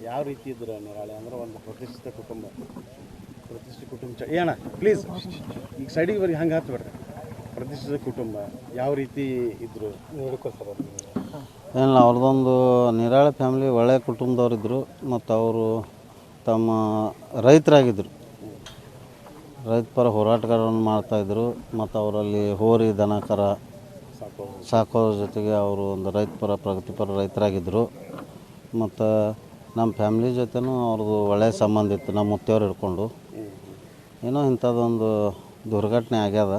ಯಾವ ರೀತಿ ಇದ್ರು ನಿರಾಳೆ ಅಂದ್ರೆ ಒಂದು ಪ್ರತಿಷ್ಠಿತ ಕುಟುಂಬ ಏನ ಪ್ಲೀಸ್ ಈಗ ಸೈಡಿಗೆ ಬರೀ ಹಂಗೆ ಹತ್ಬೇಡ್ರಿ. ಪ್ರತಿಷ್ಠಿತ ಕುಟುಂಬ ಯಾವ ರೀತಿ ಇದ್ರು ನೋಡ್ಕೋತಾರೆ? ಏನಿಲ್ಲ, ಅವ್ರದ್ದೊಂದು ನಿರಾಳೆ ಫ್ಯಾಮಿಲಿ ಒಳ್ಳೆಯ ಕುಟುಂಬದವ್ರಿದ್ದರು. ಮತ್ತು ಅವರು ತಮ್ಮ ರೈತರಾಗಿದ್ದರು, ರೈತ ಪರ ಹೋರಾಟಗಾರವನ್ನು ಮಾಡ್ತಾಯಿದ್ರು. ಮತ್ತು ಅವರಲ್ಲಿ ಹೋರಿ ದನ ಕರ ಸಾಕೋದ್ರ ಜೊತೆಗೆ ಅವರು ಒಂದು ರೈತ ಪರ ಪ್ರಗತಿಪರ ರೈತರಾಗಿದ್ದರು. ಮತ್ತು ನಮ್ಮ ಫ್ಯಾಮ್ಲಿ ಜೊತೆನೂ ಅವ್ರದ್ದು ಒಳ್ಳೆಯ ಸಂಬಂಧ ಇತ್ತು, ನಮ್ಮ ಮುತ್ತೆಯವ್ರು ಹಿಡ್ಕೊಂಡು. ಏನೋ ಇಂಥದ್ದೊಂದು ದುರ್ಘಟನೆ ಆಗ್ಯದ,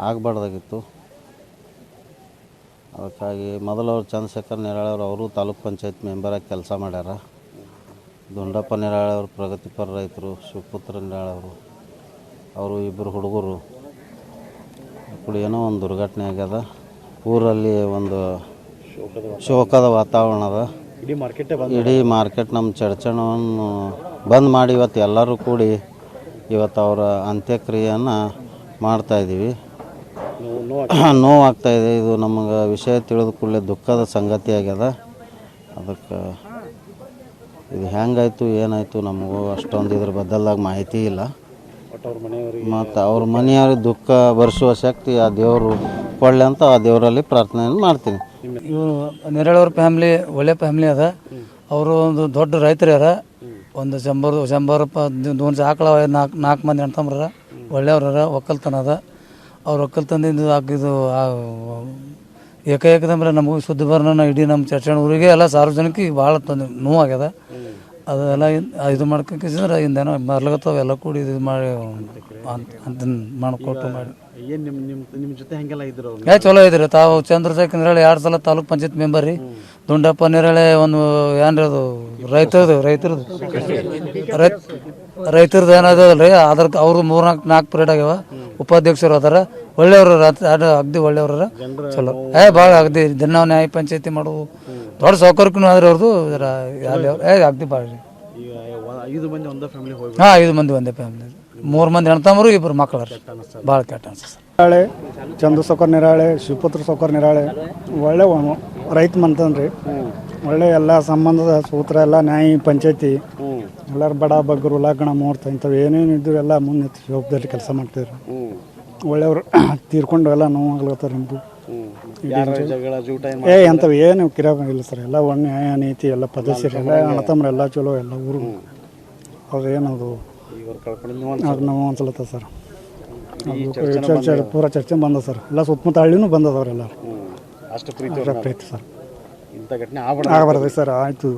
ಆಗಬಾರ್ದಾಗಿತ್ತು. ಅದಕ್ಕಾಗಿ ಮೊದಲು ಅವ್ರು ಚಂದ್ರಶೇಖರ್ ನಿರಾಳೆ ಅವರು ತಾಲೂಕ್ ಪಂಚಾಯತ್ ಮೆಂಬರಾಗಿ ಕೆಲಸ ಮಾಡ್ಯಾರ. ದುಂಡಪ್ಪ ನಿರಾಳೆ ಅವರು ಪ್ರಗತಿಪರ ರೈತರು, ಶಿವಪುತ್ರ ನಿರಾಳೆ ಅವರು ಇಬ್ಬರು ಹುಡುಗರು ಕೂಡ ಏನೋ ಒಂದು ದುರ್ಘಟನೆ ಆಗ್ಯದ. ಊರಲ್ಲಿ ಒಂದು ಶೋಕದ ವಾತಾವರಣ ಅದ. ಇಡೀ ಮಾರ್ಕೆಟ್ ನಮ್ಮ ಚಡ್ಚಣವನ್ನು ಬಂದ್ ಮಾಡಿ ಇವತ್ತು ಎಲ್ಲರೂ ಕೂಡಿ ಇವತ್ತು ಅವರ ಅಂತ್ಯಕ್ರಿಯೆಯನ್ನು ಮಾಡ್ತಾಯಿದ್ದೀವಿ. ನೋವಾಗ್ತಾಯಿದೆ. ಇದು ನಮಗೆ ವಿಷಯ ತಿಳಿದ ಕೂಡಲೇ ದುಃಖದ ಸಂಗತಿ ಆಗ್ಯದ. ಅದಕ್ಕೆ ಇದು ಹೆಂಗಾಯ್ತು ಏನಾಯಿತು ನಮಗೂ ಅಷ್ಟೊಂದು ಇದ್ರ ಬದಲಾಗಿ ಮಾಹಿತಿ ಇಲ್ಲ. ಮತ್ತು ಅವ್ರ ಮನೆಯವ್ರಿಗೆ ದುಃಖ ಭರಿಸುವ ಶಕ್ತಿ ಆ ದೇವರು ಕೊಡಲಿ ಅಂತ ಆ ದೇವರಲ್ಲಿ ಪ್ರಾರ್ಥನೆಯನ್ನು ಮಾಡ್ತೀನಿ. ಇವರು ನಿರಾಳವ್ರ ಫ್ಯಾಮ್ಲಿ ಒಳ್ಳೆ ಫ್ಯಾಮ್ಲಿ ಅದ. ಅವರು ಒಂದು ದೊಡ್ಡ ರೈತರ್ಯಾರ. ಒಂದು 100 ಆಕಳ, 4 ಮಂದಿ ಹೆಣ್ತಂಬ್ರ ಒಳ್ಳೆಯವ್ರ. ಒಕ್ಕಲ್ತನ ಅದ. ಅವ್ರು ಒಕ್ಕಲ್ತನದಿಂದ ಇದು ಏಕದಂದ್ರೆ ನಮಗೂ ಶುದ್ಧ ಬರ್ನ ಇಡೀ ನಮ್ಮ ಚರ್ಚಣ ಊರಿಗೆ ಎಲ್ಲ ಸಾರ್ವಜನಿಕ ಭಾಳ ನೋವಾಗ್ಯದ. ಅದೆಲ್ಲ ಇದು ಮಾಡ್ಕೊಂಡ್ರೆ ಹಿಂದೇನೋ ಬರ್ಲಗತ್ತವ ಎಲ್ಲ ಕೂಡಿ ಇದು ಮಾಡಿ ಅಂತ ಮಾಡ್ಕೊಟ್ಟು ಮಾಡಿ ನಿಮ್ಮ ಜೊತೆ ಹೆಂಗೆಲ್ಲ ಇದ್ರು? ಚಲೋ ಇದ್ರಿ. ತಾವು ಚಂದ್ರಶೇಖರ್ ನಿರಾಳೆ 2 ಸಲ ತಾಲೂಕ್ ಪಂಚಾಯತ್ ಮೆಂಬರ್ ರೀ. ದುಂಡಪ್ಪ ನಿರಾಳೆ ಒಂದು ಏನ್ರಿ ಅದು ರೈತರದ್ದು ಏನದಲ್ರಿ. ಅದ್ರ ಅವ್ರು 3-4 ಪೀರಿಯಡ್ ಆಗ್ಯಾವ. ಉಪಾಧ್ಯಕ್ಷರು ಅದಾರ, ಒಳ್ಳೆಯವ್ರ, ಅಗ್ದಿ ಒಳ್ಳೆಯವ್ರ, ಚಲೋ. ಭಾಳ ಅಗ್ದಿ ದಿನ ನ್ಯಾಯ ಪಂಚಾಯತಿ ಮಾಡೋದು ದೊಡ್ಡ ಸೌಕರ್ಯಕ್ಕೂ ಆದ್ರೆ ಅವ್ರದ್ದು ಅಗ್ದಿ ಭಾಳ ರೀ. 5 ಮಂದಿ ಒಂದೇ ಫ್ಯಾಮಿಲಿ? 5 ಮಂದಿ ಒಂದೇ ಫ್ಯಾಮಿಲಿ. 3 ಮಂದಿ ಹೆಣ್ತಂಬರು, 2 ಮಕ್ಕಳು. ಭಾಳ ಕೆಟ್ಟ ಅನ್ಸುತ್ತೆ. ನಿರಾಳೆ, ಚಂದ್ರಶೇಖರ್ ನಿರಾಳೆ, ಶಿವಪುತ್ರ ಸಾವ್ಕಾರ ನಿರಾಳೆ ಒಳ್ಳೆ ರೈತ ಮಂತನ್ರಿ. ಒಳ್ಳೆ ಎಲ್ಲ ಸಂಬಂಧದ ಸೂತ್ರ ಎಲ್ಲ ನ್ಯಾಯ ಪಂಚಾಯತಿ ಎಲ್ಲರೂ ಬಡ ಬಗ್ಗರು ಲಗ್ನ ಮುಹೂರ್ತ ಇಂಥವು ಏನೇನು ಇದ್ರು ಎಲ್ಲ ಮುಂದೆ ಜವಾಬ್ದಾರಿ ಕೆಲಸ ಮಾಡ್ತಿದ್ರು. ಒಳ್ಳೆಯವರು ತೀರ್ಕೊಂಡು ಎಲ್ಲ ನೋವಾಗ್ಲತ್ತಾರ. ನಿಮ್ಮದು ಅಂಥವು ಏನು ಕಿರ ಇಲ್ಲ ಸರ್. ಎಲ್ಲ ಒಳ್ಳೆ ನ್ಯಾಯ ನೀತಿ ಎಲ್ಲ ಪದ್ಧತಿ ಎಲ್ಲ ಅಣ್ಣತಮ್ರ ಎಲ್ಲ ಚಲೋ. ಎಲ್ಲ ಊರು ಅವ್ರು ಏನದು ಅದು ನಾವು ಅನ್ಸಲತ್ತ ಸರ್. ಅದು ಪೂರ ಚರ್ಚೆ ಬಂದ ಸರ್. ಎಲ್ಲ ಸುತ್ತಮುತ್ತ ಹಳ್ಳಿನೂ ಬಂದದ ಅವರೆಲ್ಲ ಅಷ್ಟು ಪ್ರೀತಿ ಸರ್. ಇಂಥ ಘಟನೆ ಆಗಬಾರ್ದು ಸರ್. ಆಯಿತು.